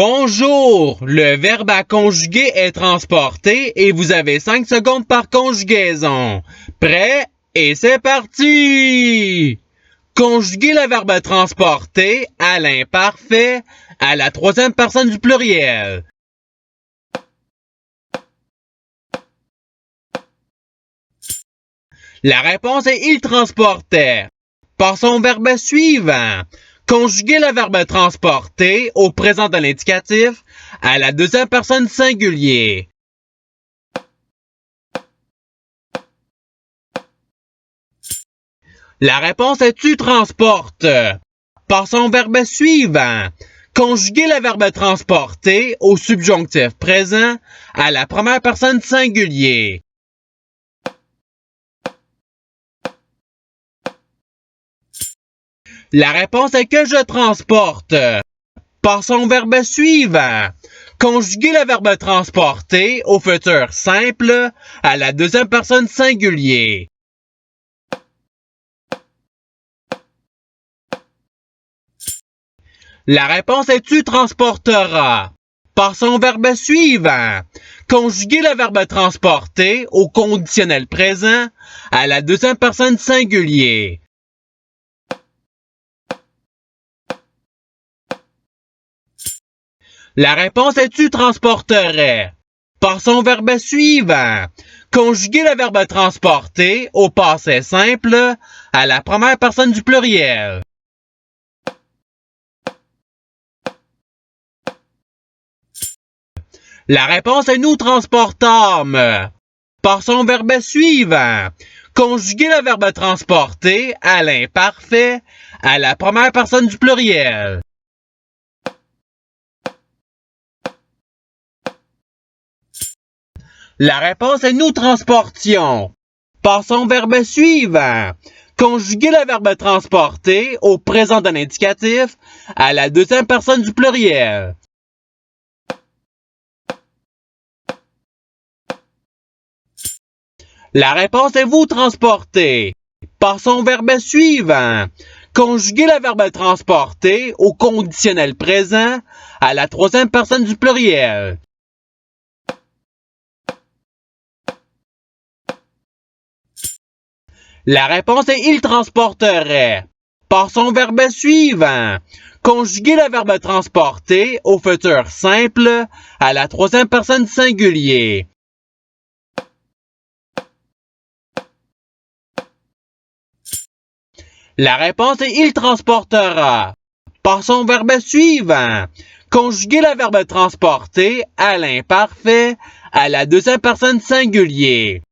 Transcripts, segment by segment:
Bonjour! Le verbe à conjuguer est transporté et vous avez 5 secondes par conjugaison. Prêt? Et c'est parti! Conjuguer le verbe transporter à l'imparfait à la troisième personne du pluriel. La réponse est il transportait. Passons au verbe suivant. Conjuguer le verbe transporter au présent de l'indicatif à la deuxième personne singulier. La réponse est tu transportes. Passons au verbe suivant. Conjuguer le verbe transporter au subjonctif présent à la première personne singulier. La réponse est que je transporte. Passons au verbe suivant. Conjuguer le verbe transporter au futur simple à la deuxième personne singulier. La réponse est tu transporteras. Passons au verbe suivant. Conjuguer le verbe transporter au conditionnel présent à la deuxième personne singulier. La réponse est tu transporterais. Passons au verbe suivant. Conjuguer le verbe transporter au passé simple à la première personne du pluriel. La réponse est nous transportâmes. Passons au verbe suivant. Conjuguer le verbe transporter à l'imparfait à la première personne du pluriel. La réponse est nous transportions. Passons au verbe suivant. Conjuguer le verbe transporter au présent de l'indicatif à la deuxième personne du pluriel. La réponse est vous transportez. Passons au verbe suivant. Conjuguer le verbe transporter au conditionnel présent à la troisième personne du pluriel. La réponse est il transporterait. Passons au verbe suivant. Conjuguer le verbe transporter au futur simple à la troisième personne singulier. La réponse est il transportera. Passons au verbe suivant. Conjuguer le verbe transporter à l'imparfait à la deuxième personne singulier.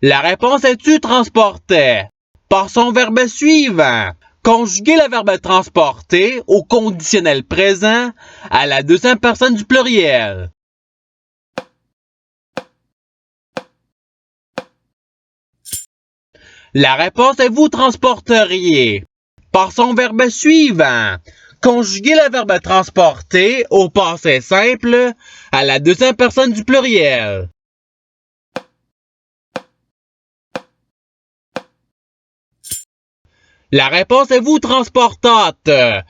La réponse est tu transportais. Passons au verbe suivant. Conjuguer le verbe transporter au conditionnel présent à la deuxième personne du pluriel. La réponse est vous transporteriez. Passons au verbe suivant. Conjuguer le verbe transporter au passé simple à la deuxième personne du pluriel. La réponse est vous transportâtes.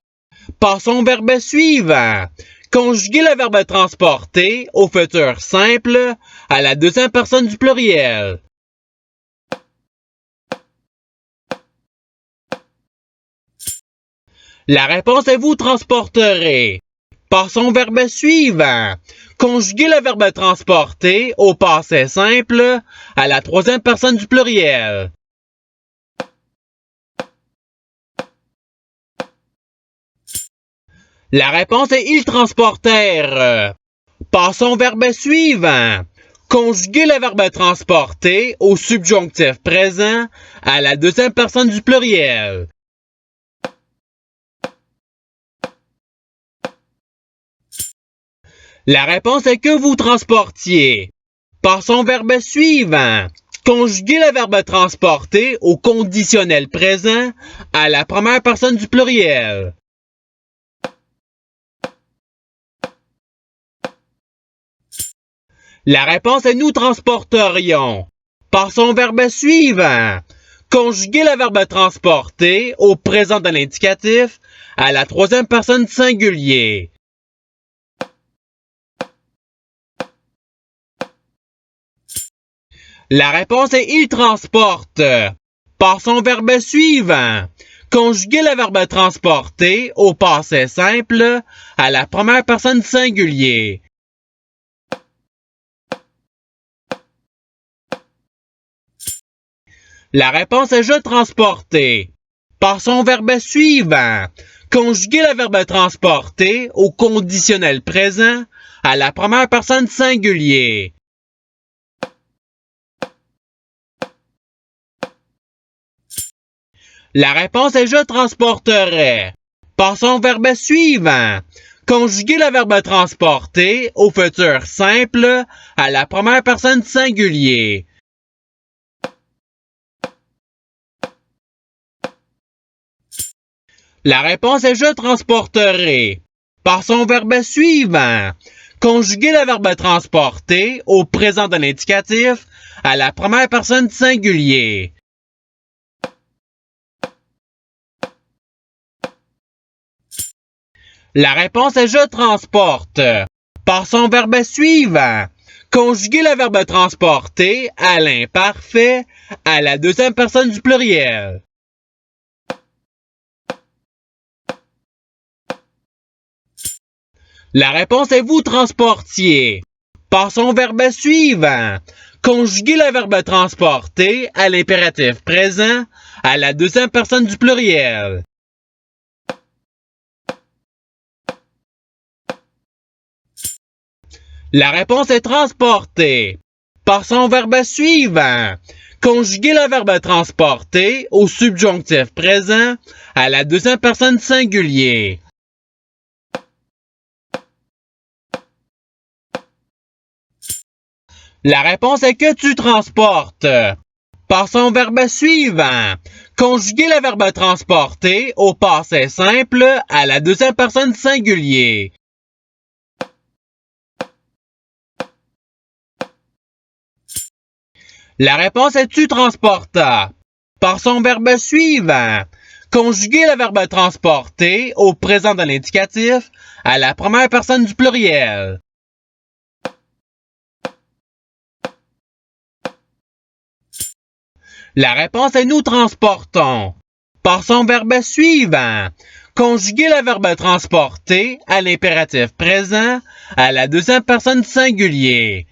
Passons au verbe suivant. Conjuguer le verbe transporter au futur simple à la deuxième personne du pluriel. La réponse est vous transporterez. Passons au verbe suivant. Conjuguer le verbe transporter au passé simple à la troisième personne du pluriel. La réponse est ils transportèrent. Passons au verbe suivant. Conjuguer le verbe transporter au subjonctif présent à la deuxième personne du pluriel. La réponse est que vous transportiez. Passons au verbe suivant. Conjuguer le verbe transporter au conditionnel présent à la première personne du pluriel. La réponse est nous transporterions. Passons au verbe suivant. Conjuguer le verbe transporter au présent de l'indicatif à la troisième personne du singulier. La réponse est il transporte. Passons au verbe suivant. Conjuguer le verbe transporter au passé simple à la première personne du singulier. La réponse est je transporter. Passons au verbe suivant. Conjuguer le verbe transporter au conditionnel présent à la première personne du singulier. La réponse est je transporterai. Passons au verbe suivant. Conjuguer le verbe transporter au futur simple à la première personne du singulier. La réponse est je transporterai. Passons au verbe suivant. Conjuguer le verbe transporter au présent de l'indicatif à la première personne du singulier. La réponse est je transporte. Passons au verbe suivant. Conjuguer le verbe transporter à l'imparfait à la deuxième personne du pluriel. La réponse est vous transportiez. Passons au verbe suivant. Conjuguer le verbe transporter à l'impératif présent à la deuxième personne du pluriel. La réponse est transporter. Passons au verbe suivant. Conjuguer le verbe transporter au subjonctif présent à la deuxième personne du singulier. La réponse est que tu transportes. Passons au verbe suivant. Conjuguer le verbe transporter au passé simple à la deuxième personne du singulier. La réponse est tu transportas. Passons au verbe suivant. Conjuguer le verbe transporter au présent de l'indicatif à la première personne du pluriel. La réponse est nous transportons. Passons au verbe suivant. Conjuguer le verbe transporter à l'impératif présent à la deuxième personne du singulier.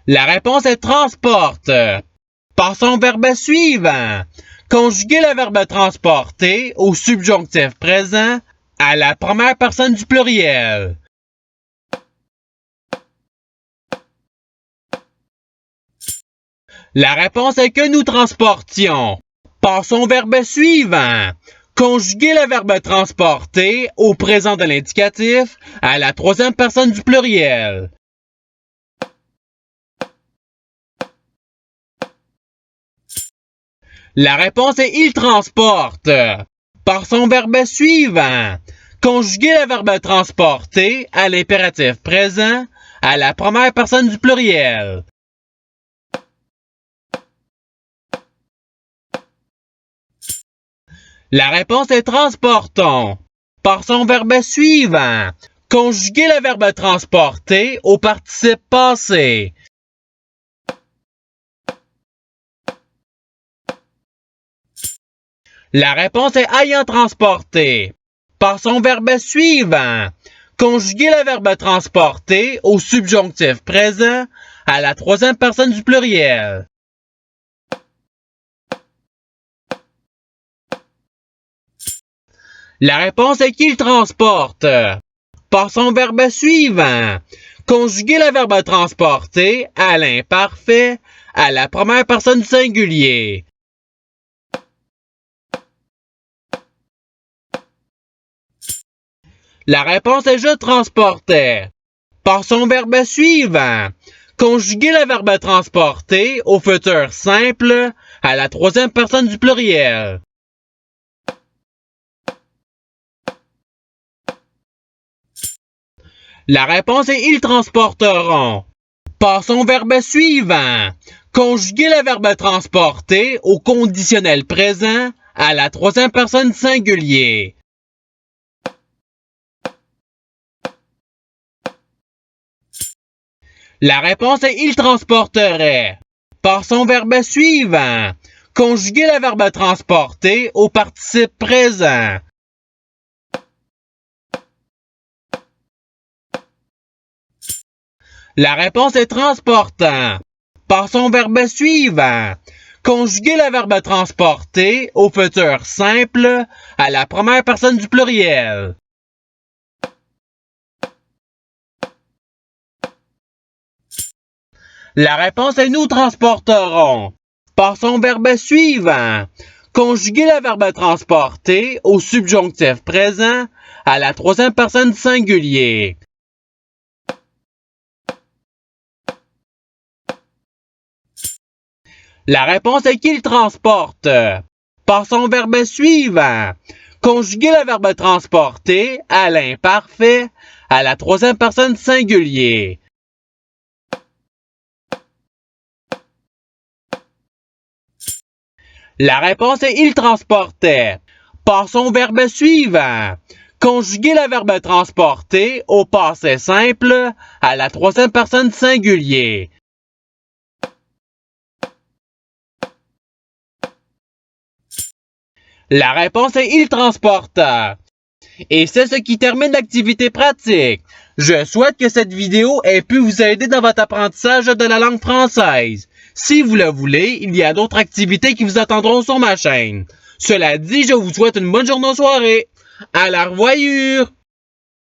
La réponse est transporte. Passons au verbe suivant. Conjuguer le verbe transporter au subjonctif présent à la première personne du pluriel. La réponse est que nous transportions. Passons au verbe suivant. Conjuguer le verbe transporter au présent de l'indicatif à la troisième personne du pluriel. La réponse est il transporte. Passons au verbe suivant. Conjuguer le verbe transporter à l'impératif présent à la première personne du pluriel. La réponse est transportons. Passons au verbe suivant. Conjuguer le verbe transporter au participe passé. La réponse est ayant transporté. Passons au verbe suivant. Conjuguer le verbe transporter au subjonctif présent à la troisième personne du pluriel. La réponse est qu'il transporte. Passons au verbe suivant. Conjuguer le verbe transporter à l'imparfait à la première personne du singulier. La réponse est je transportais. Passons au verbe suivant. Conjuguer le verbe transporter au futur simple à la troisième personne du pluriel. La réponse est ils transporteront. Passons au verbe suivant. Conjuguer le verbe transporter au conditionnel présent à la troisième personne singulier. La réponse est il transporterait. Passons au verbe suivant. Conjuguer le verbe transporter au participe présent. La réponse est transportant. Passons au verbe suivant. Conjuguer le verbe transporter au futur simple à la première personne du pluriel. La réponse est nous transporterons. Passons au verbe suivant. Conjuguer le verbe transporter au subjonctif présent à la troisième personne singulier. La réponse est qu'il transporte. Passons au verbe suivant. Conjuguer le verbe transporter à l'imparfait à la troisième personne singulier. La réponse est il transportait. Passons au verbe suivant. Conjuguer le verbe transporter au passé simple à la troisième personne singulier. La réponse est il transporta. Et c'est ce qui termine l'activité pratique. Je souhaite que cette vidéo ait pu vous aider dans votre apprentissage de la langue française. Si vous le voulez, il y a d'autres activités qui vous attendront sur ma chaîne. Cela dit, je vous souhaite une bonne journée ou soirée. À la revoyure!